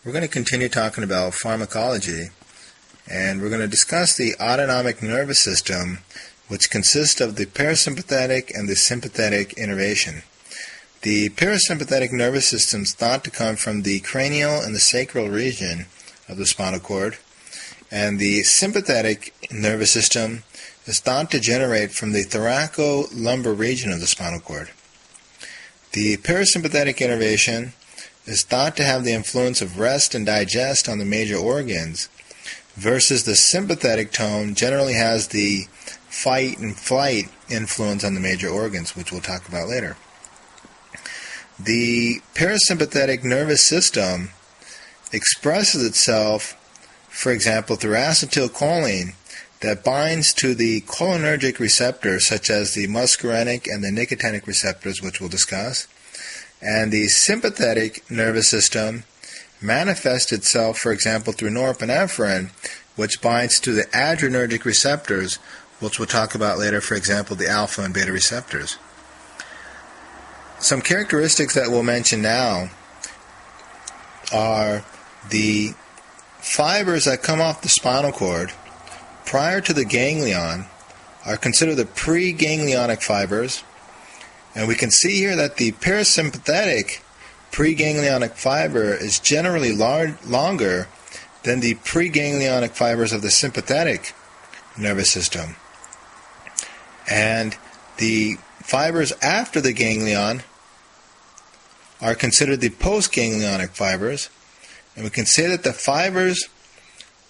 We're going to continue talking about pharmacology, and we're going to discuss the autonomic nervous system, which consists of the parasympathetic and the sympathetic innervation. The parasympathetic nervous system is thought to come from the cranial and the sacral region of the spinal cord, and the sympathetic nervous system is thought to generate from the thoracolumbar region of the spinal cord. The parasympathetic innervation is thought to have the influence of rest and digest on the major organs, versus the sympathetic tone generally has the fight and flight influence on the major organs, which we'll talk about later. The parasympathetic nervous system expresses itself, for example, through acetylcholine that binds to the cholinergic receptors, such as the muscarinic and the nicotinic receptors, which we'll discuss. And the sympathetic nervous system manifests itself, for example, through norepinephrine, which binds to the adrenergic receptors, which we'll talk about later, for example, the alpha and beta receptors. Some characteristics that we'll mention now are the fibers that come off the spinal cord prior to the ganglion are considered the preganglionic fibers. And we can see here that the parasympathetic preganglionic fiber is generally longer than the preganglionic fibers of the sympathetic nervous system. And the fibers after the ganglion are considered the postganglionic fibers. And we can say that the fibers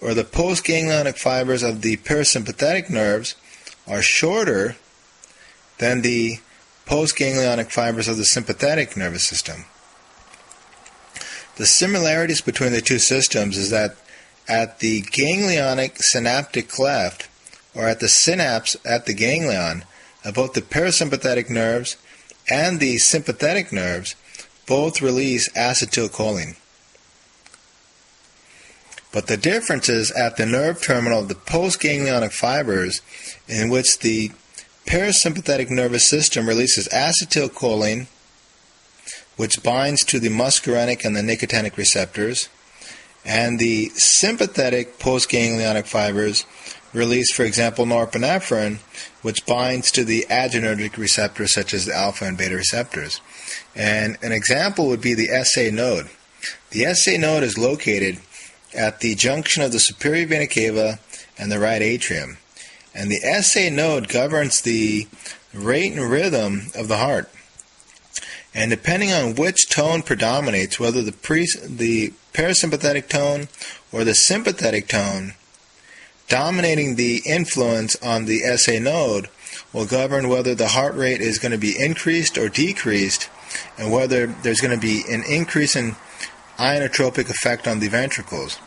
or the postganglionic fibers of the parasympathetic nerves are shorter than the postganglionic fibers of the sympathetic nervous system. The similarities between the two systems is that at the ganglionic synaptic cleft, or at the synapse at the ganglion, both the parasympathetic nerves and the sympathetic nerves both release acetylcholine. But the difference is at the nerve terminal of the postganglionic fibers, in which the parasympathetic nervous system releases acetylcholine, which binds to the muscarinic and the nicotinic receptors, and the sympathetic postganglionic fibers release, for example, norepinephrine, which binds to the adrenergic receptors such as the alpha and beta receptors. And an example would be the SA node. The SA node is located at the junction of the superior vena cava and the right atrium. And the SA node governs the rate and rhythm of the heart. And depending on which tone predominates, whether the parasympathetic tone or the sympathetic tone, dominating the influence on the SA node will govern whether the heart rate is going to be increased or decreased, and whether there's going to be an increase in inotropic effect on the ventricles.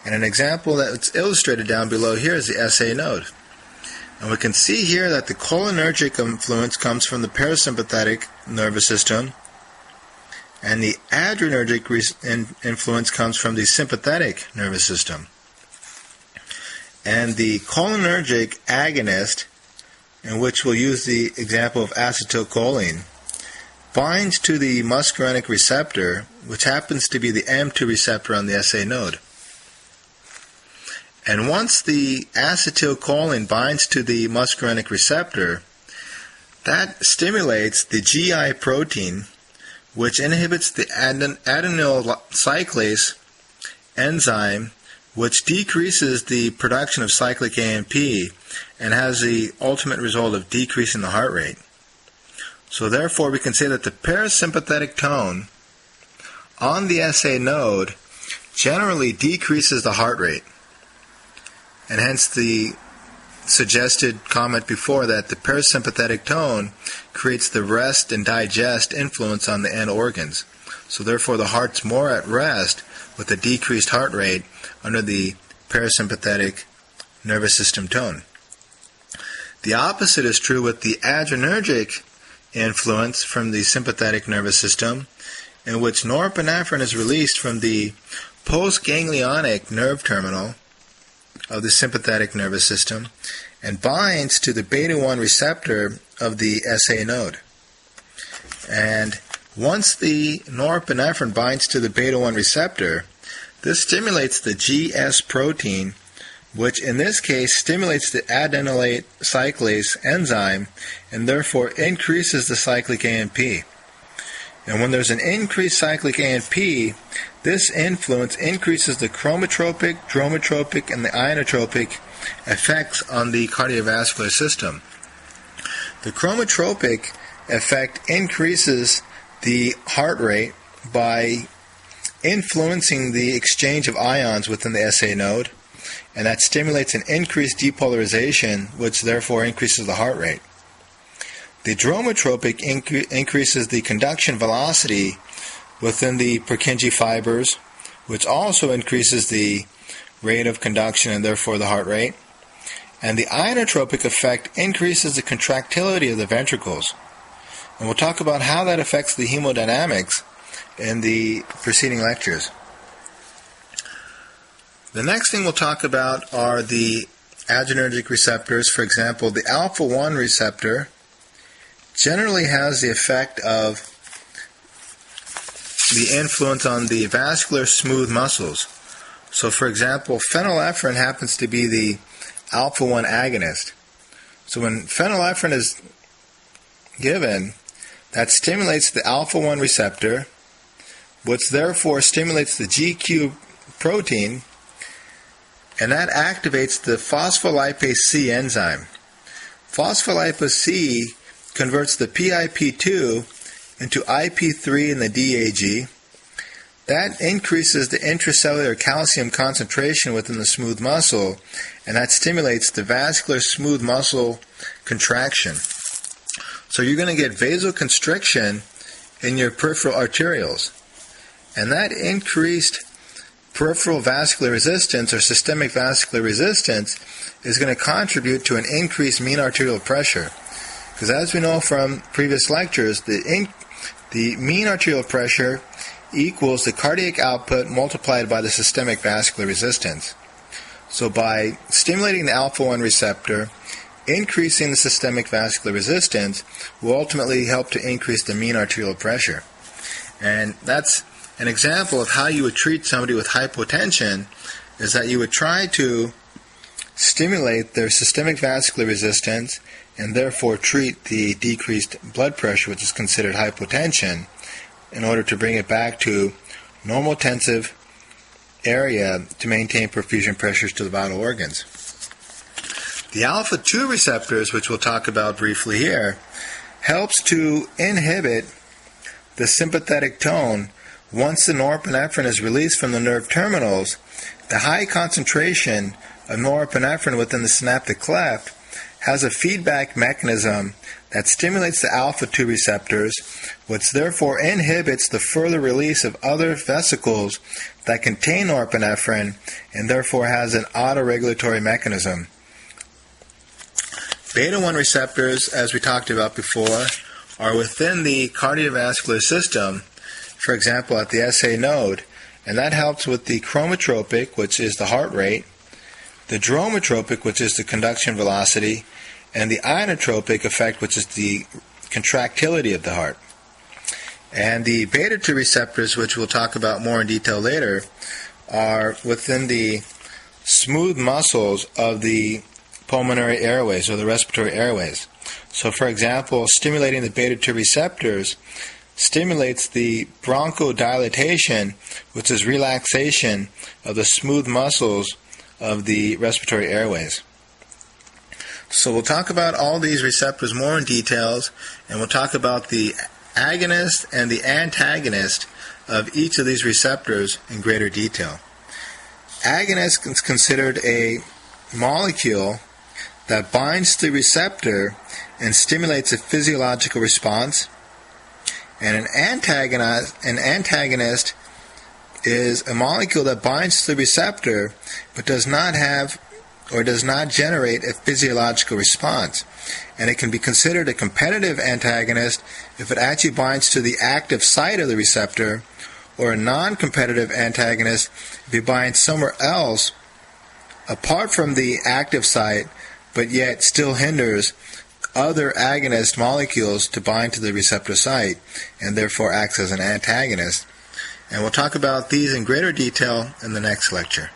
And an example that's illustrated down below here is the SA node. And we can see here that the cholinergic influence comes from the parasympathetic nervous system, and the adrenergic influence comes from the sympathetic nervous system. And the cholinergic agonist, in which we'll use the example of acetylcholine, binds to the muscarinic receptor, which happens to be the M2 receptor on the SA node. And once the acetylcholine binds to the muscarinic receptor, that stimulates the GI protein, which inhibits the adenyl cyclase enzyme, which decreases the production of cyclic AMP and has the ultimate result of decreasing the heart rate. So therefore, we can say that the parasympathetic tone on the SA node generally decreases the heart rate. And hence the suggested comment before that the parasympathetic tone creates the rest and digest influence on the end organs. So therefore the heart's more at rest with a decreased heart rate under the parasympathetic nervous system tone. The opposite is true with the adrenergic influence from the sympathetic nervous system, in which norepinephrine is released from the postganglionic nerve terminal of the sympathetic nervous system and binds to the beta-1 receptor of the SA node. And once the norepinephrine binds to the beta-1 receptor, This stimulates the GS protein, which in this case stimulates the adenylate cyclase enzyme and therefore increases the cyclic AMP. And when there's an increased cyclic AMP, this influence increases the chromotropic, dromotropic, and the ionotropic effects on the cardiovascular system. The chromotropic effect increases the heart rate by influencing the exchange of ions within the SA node, and that stimulates an increased depolarization, which therefore increases the heart rate. The dromotropic increases the conduction velocity within the Purkinje fibers, which also increases the rate of conduction and therefore the heart rate. And the ionotropic effect increases the contractility of the ventricles. And we'll talk about how that affects the hemodynamics in the preceding lectures. The next thing we'll talk about are the adrenergic receptors. For example, the alpha-1 receptor generally has the effect of the influence on the vascular smooth muscles. So, for example, phenylephrine happens to be the alpha-1 agonist. So when phenylephrine is given, that stimulates the alpha-1 receptor, which therefore stimulates the GQ protein, and that activates the phospholipase C enzyme. Phospholipase C converts the PIP2 into IP3 in the DAG. That increases the intracellular calcium concentration within the smooth muscle, and that stimulates the vascular smooth muscle contraction. So you're going to get vasoconstriction in your peripheral arterioles. And that increased peripheral vascular resistance or systemic vascular resistance is going to contribute to an increased mean arterial pressure. Because as we know from previous lectures, the mean arterial pressure equals the cardiac output multiplied by the systemic vascular resistance. So by stimulating the alpha-1 receptor, increasing the systemic vascular resistance will ultimately help to increase the mean arterial pressure. And that's an example of how you would treat somebody with hypotension, is that you would try to stimulate their systemic vascular resistance and therefore treat the decreased blood pressure, which is considered hypotension, in order to bring it back to normotensive area to maintain perfusion pressures to the vital organs. The alpha-2 receptors, which we'll talk about briefly here, helps to inhibit the sympathetic tone. Once the norepinephrine is released from the nerve terminals, the high concentration of norepinephrine within the synaptic cleft has a feedback mechanism that stimulates the alpha-2 receptors, which therefore inhibits the further release of other vesicles that contain norepinephrine and therefore has an autoregulatory mechanism. Beta-1 receptors, as we talked about before, are within the cardiovascular system, for example at the SA node, and that helps with the chromotropic, which is the heart rate, the dromotropic, which is the conduction velocity, and the ionotropic effect, which is the contractility of the heart. And the beta-2 receptors, which we'll talk about more in detail later, are within the smooth muscles of the pulmonary airways or the respiratory airways. So, for example, stimulating the beta-2 receptors stimulates the bronchodilation, which is relaxation of the smooth muscles of the respiratory airways. So we'll talk about all these receptors more in details, and we'll talk about the agonist and the antagonist of each of these receptors in greater detail. Agonist is considered a molecule that binds to the receptor and stimulates a physiological response. And an antagonist is a molecule that binds to the receptor but does not have or does not generate a physiological response. And it can be considered a competitive antagonist if it actually binds to the active site of the receptor, or a non-competitive antagonist if it binds somewhere else apart from the active site but yet still hinders other agonist molecules to bind to the receptor site and therefore acts as an antagonist. And we'll talk about these in greater detail in the next lecture.